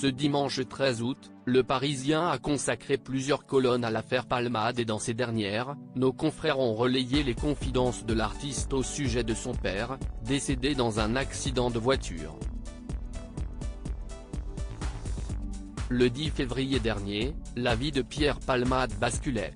Ce dimanche 13 août, Le Parisien a consacré plusieurs colonnes à l'affaire Palmade et dans ces dernières, nos confrères ont relayé les confidences de l'artiste au sujet de son père, décédé dans un accident de voiture. Le 10 février dernier, la vie de Pierre Palmade basculait.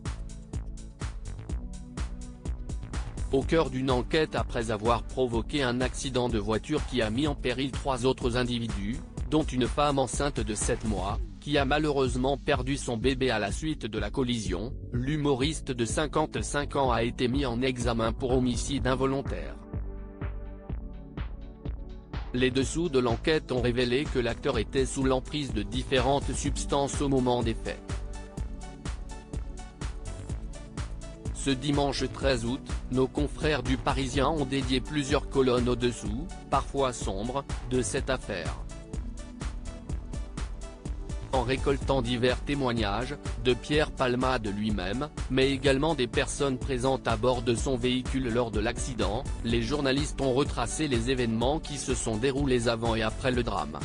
Au cœur d'une enquête après avoir provoqué un accident de voiture qui a mis en péril 3 autres individus, dont une femme enceinte de 7 mois, qui a malheureusement perdu son bébé à la suite de la collision, l'humoriste de 55 ans a été mis en examen pour homicide involontaire. Les dessous de l'enquête ont révélé que l'acteur était sous l'emprise de différentes substances au moment des faits. Ce dimanche 13 août, nos confrères du Parisien ont dédié plusieurs colonnes aux dessous, parfois sombres, de cette affaire. En récoltant divers témoignages, de Pierre Palmade lui-même, mais également des personnes présentes à bord de son véhicule lors de l'accident, les journalistes ont retracé les événements qui se sont déroulés avant et après le drame.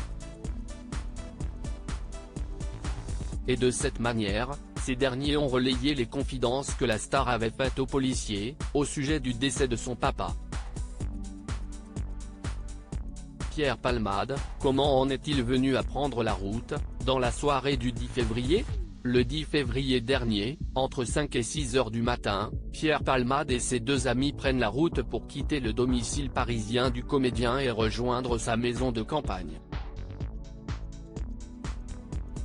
Et de cette manière, ces derniers ont relayé les confidences que la star avait faites aux policiers, au sujet du décès de son papa. Pierre Palmade, comment en est-il venu à prendre la route, dans la soirée du 10 février ? Le 10 février dernier, entre 5 et 6 heures du matin, Pierre Palmade et ses 2 amis prennent la route pour quitter le domicile parisien du comédien et rejoindre sa maison de campagne.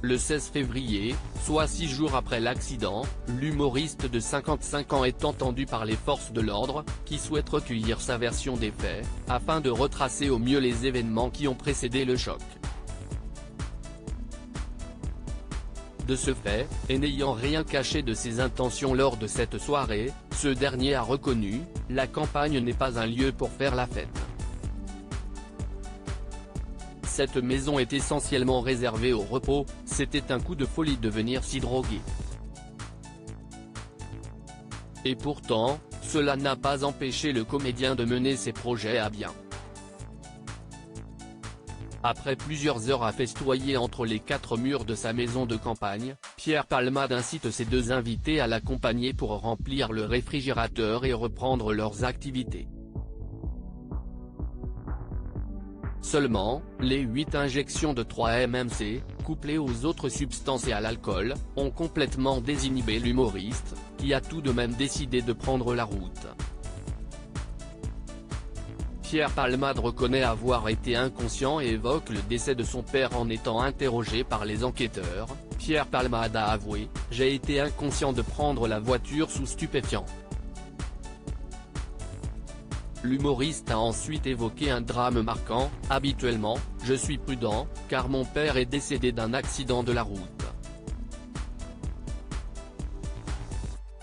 Le 16 février, soit 6 jours après l'accident, l'humoriste de 55 ans est entendu par les forces de l'ordre, qui souhaitent recueillir sa version des faits, afin de retracer au mieux les événements qui ont précédé le choc. De ce fait, et n'ayant rien caché de ses intentions lors de cette soirée, ce dernier a reconnu, la campagne n'est pas un lieu pour faire la fête. Cette maison est essentiellement réservée au repos, c'était un coup de folie de venir s'y droguer. Et pourtant, cela n'a pas empêché le comédien de mener ses projets à bien. Après plusieurs heures à festoyer entre les 4 murs de sa maison de campagne, Pierre Palmade incite ses 2 invités à l'accompagner pour remplir le réfrigérateur et reprendre leurs activités. Seulement, les 8 injections de 3 MMC, couplées aux autres substances et à l'alcool, ont complètement désinhibé l'humoriste, qui a tout de même décidé de prendre la route. Pierre Palmade reconnaît avoir été inconscient et évoque le décès de son père en étant interrogé par les enquêteurs. Pierre Palmade a avoué « J'ai été inconscient de prendre la voiture sous stupéfiants ». L'humoriste a ensuite évoqué un drame marquant, « Habituellement, je suis prudent, car mon père est décédé d'un accident de la route ».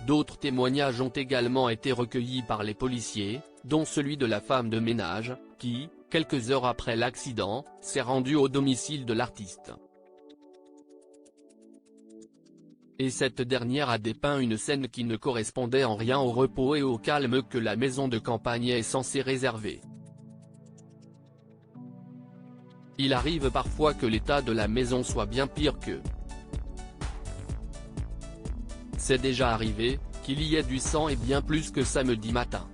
D'autres témoignages ont également été recueillis par les policiers, dont celui de la femme de ménage, qui, quelques heures après l'accident, s'est rendue au domicile de l'artiste. Et cette dernière a dépeint une scène qui ne correspondait en rien au repos et au calme que la maison de campagne est censée réserver. Il arrive parfois que l'état de la maison soit bien pire que. C'est déjà arrivé, qu'il y ait du sang et bien plus que samedi matin.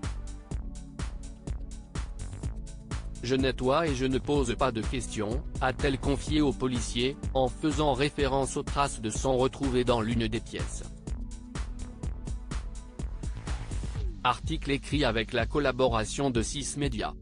Je nettoie et je ne pose pas de questions, a-t-elle confié aux policiers, en faisant référence aux traces de sang retrouvées dans l'une des pièces. Article écrit avec la collaboration de 6 médias.